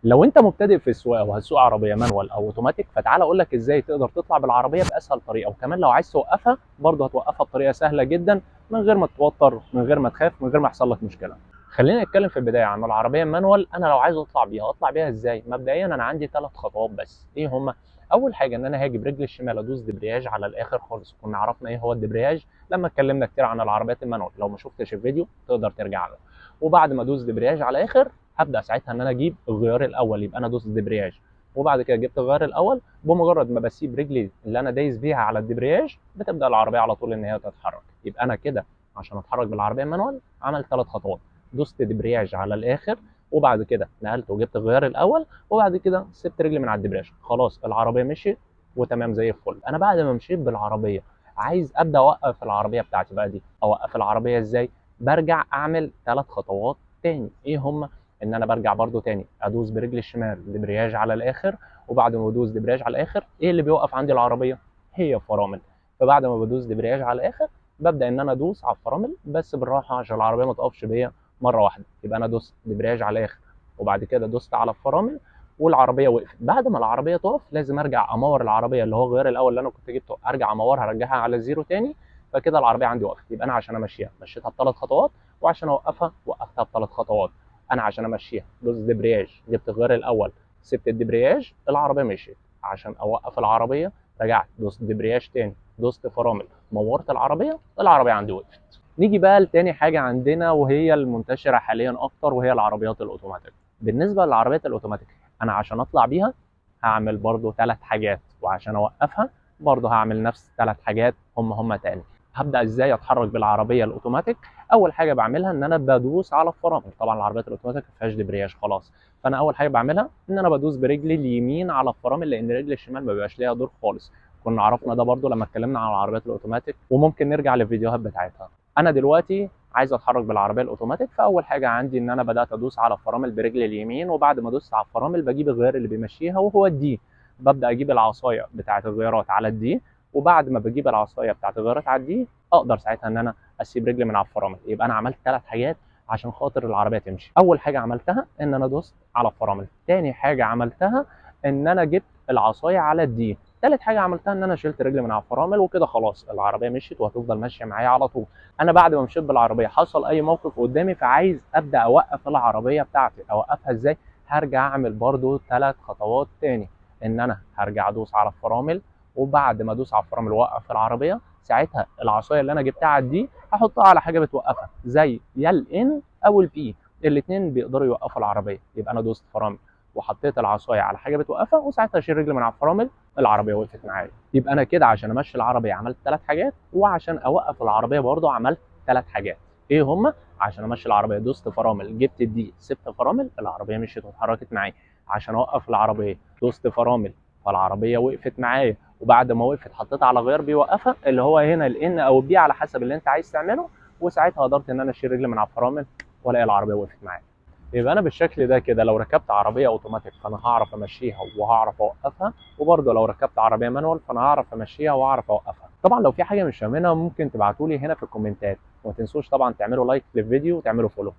لو انت مبتدئ في السواقه وهتسوق عربيه مانوال او اوتوماتيك، فتعال اقول لك ازاي تقدر تطلع بالعربيه باسهل طريقه، وكمان لو عايز توقفها برضه هتوقفها بطريقه سهله جدا، من غير ما تتوتر، من غير ما تخاف، من غير ما يحصل لك مشكله. خلينا نتكلم في البدايه عن العربيه المانوال. انا لو عايز اطلع بيها ازاي؟ مبدئيا انا عندي 3 خطوات بس. ايه هما؟ اول حاجه ان انا هاجي برجلي الشمال ادوس دبرياج على الاخر خالص. كنا عرفنا ايه هو الدبرياج لما اتكلمنا كتير عن العربيات المانوال، لو ما شفتش الفيديو تقدر ترجع له. وبعد ما ادوس دبرياج على الاخر هبدا ساعتها ان انا اجيب الغيار الاول، يبقى انا دوست دبرياج وبعد كده جبت الغيار الاول. بمجرد ما بسيب رجلي اللي انا دايس بيها على الدبرياج بتبدا العربيه على طول ان هي تتحرك. يبقى انا كده عشان اتحرك بالعربيه المانوال عملت 3 خطوات: دوست دبرياج على الاخر، وبعد كده نقلت وجبت الغيار الاول، وبعد كده سبت رجلي من على الدبرياج. خلاص العربيه مشيت وتمام زي الفل. انا بعد ما مشيت بالعربيه عايز ابدا اوقف العربيه بتاعتي بقى. دي اوقف العربيه ازاي؟ برجع اعمل 3 خطوات تاني. ايه هم؟ ان انا برجع برده تاني ادوس برجلي الشمال دبرياج على الاخر، وبعد ما بدوس دبرياج على الاخر ايه اللي بيوقف عندي العربيه؟ هي فرامل. فبعد ما بدوس دبرياج على الاخر ببدا ان انا ادوس على الفرامل بس بالراحه عشان العربيه ما تقفش بيا مره واحده. يبقى انا دوست دبرياج على الاخر وبعد كده دوست على الفرامل والعربيه وقفت. بعد ما العربيه تقف لازم ارجع امور العربيه اللي هو الغيار الاول اللي انا كنت جبته، ارجع امورها ارجعها على الزيرو تاني. فكده العربيه عندي وقفت. يبقى انا عشان امشيها مشيتها ب3 خطوات، وعشان اوقفها وقفتها ب3 خطوات. انا عشان امشيها دوس دبرياج، جبت الغيار الاول، سبت الدبرياج، العربيه مشيت. عشان اوقف العربيه رجعت دوست دبرياج تاني، دوست فرامل، مورت العربيه عندي وقفت. نيجي بقى لتاني حاجه عندنا وهي المنتشره حاليا اكتر، وهي العربيات الاوتوماتيك. بالنسبه للعربيات الاوتوماتيك انا عشان اطلع بيها هعمل برضو 3 حاجات، وعشان اوقفها برضو هعمل نفس 3 حاجات هم تاني. هبدا ازاي اتحرك بالعربيه الاوتوماتيك؟ اول حاجه بعملها ان انا بدوس على الفرامل. طبعا العربيات الاوتوماتيك ما فيهاش دبرياج خلاص، فانا اول حاجه بعملها ان انا بدوس برجلي اليمين على الفرامل، لان رجلي الشمال ما بيبقاش ليها دور خالص. كنا عرفنا ده برضو لما اتكلمنا عن العربيات الاوتوماتيك، وممكن نرجع للفيديوهات بتاعتها. انا دلوقتي عايز اتحرك بالعربيه الاوتوماتيك، فاول حاجه عندي ان انا بدات ادوس على الفرامل برجلي اليمين، وبعد ما ادوس على الفرامل بجيب الغيار اللي بيمشيها وهو الدي. ببدا اجيب العصايه بتاعه الغيارات على الدي، وبعد ما بجيب العصايه بتاعه الغيارات على الدي اقدر ساعتها ان انا اسيب رجلي من على الفرامل. يبقى انا عملت 3 حاجات عشان خاطر العربيه تمشي. اول حاجه عملتها ان انا دوست على الفرامل. تاني حاجه عملتها ان انا جبت العصايه على الدي. تالت حاجه عملتها ان انا شلت رجلي من على الفرامل، وكده خلاص العربيه مشيت وهتفضل ماشيه معايا على طول. انا بعد ما مشيت بالعربيه حصل اي موقف قدامي فعايز ابدا اوقف العربيه بتاعتي. اوقفها ازاي؟ هرجع اعمل برضو 3 خطوات تاني. ان انا هرجع ادوس على الفرامل، وبعد ما ادوس على الفرامل واوقف العربيه ساعتها العصايه اللي انا جبتها على دي هحطها على حاجه بتوقفها زي يا الان او البي. الاثنين بيقدروا يوقفوا العربيه. يبقى انا دوست فرامل وحطيت العصايه على حاجه بتوقفها، وساعتها اشيل رجلي من على الفرامل العربيه وقفت معايا. يبقى انا كده عشان امشي العربيه عملت 3 حاجات، وعشان اوقف العربيه برضو عملت 3 حاجات. ايه هما؟ عشان امشي العربيه دوست فرامل، جبت الدي، سبت فرامل، العربيه مشيت واتحركت معايا. عشان اوقف العربيه دوست فرامل فالعربيه وقفت معايا، وبعد ما وقفت حطيت على غيار بيوقفها اللي هو هنا الان او البي على حسب اللي انت عايز تعمله، وساعتها قدرت ان انا اشيل رجلي من على الفرامل والاقي العربيه وقفت معايا. يبقى انا بالشكل ده كده لو ركبت عربيه اوتوماتيك فانا هعرف امشيها وهعرف اوقفها، وبرضه لو ركبت عربيه مانوال فانا هعرف امشيها وهعرف اوقفها. طبعا لو في حاجه مش فاهمينها ممكن تبعتوا لي هنا في الكومنتات، وما تنسوش طبعا تعملوا لايك للفيديو وتعملوا فولو.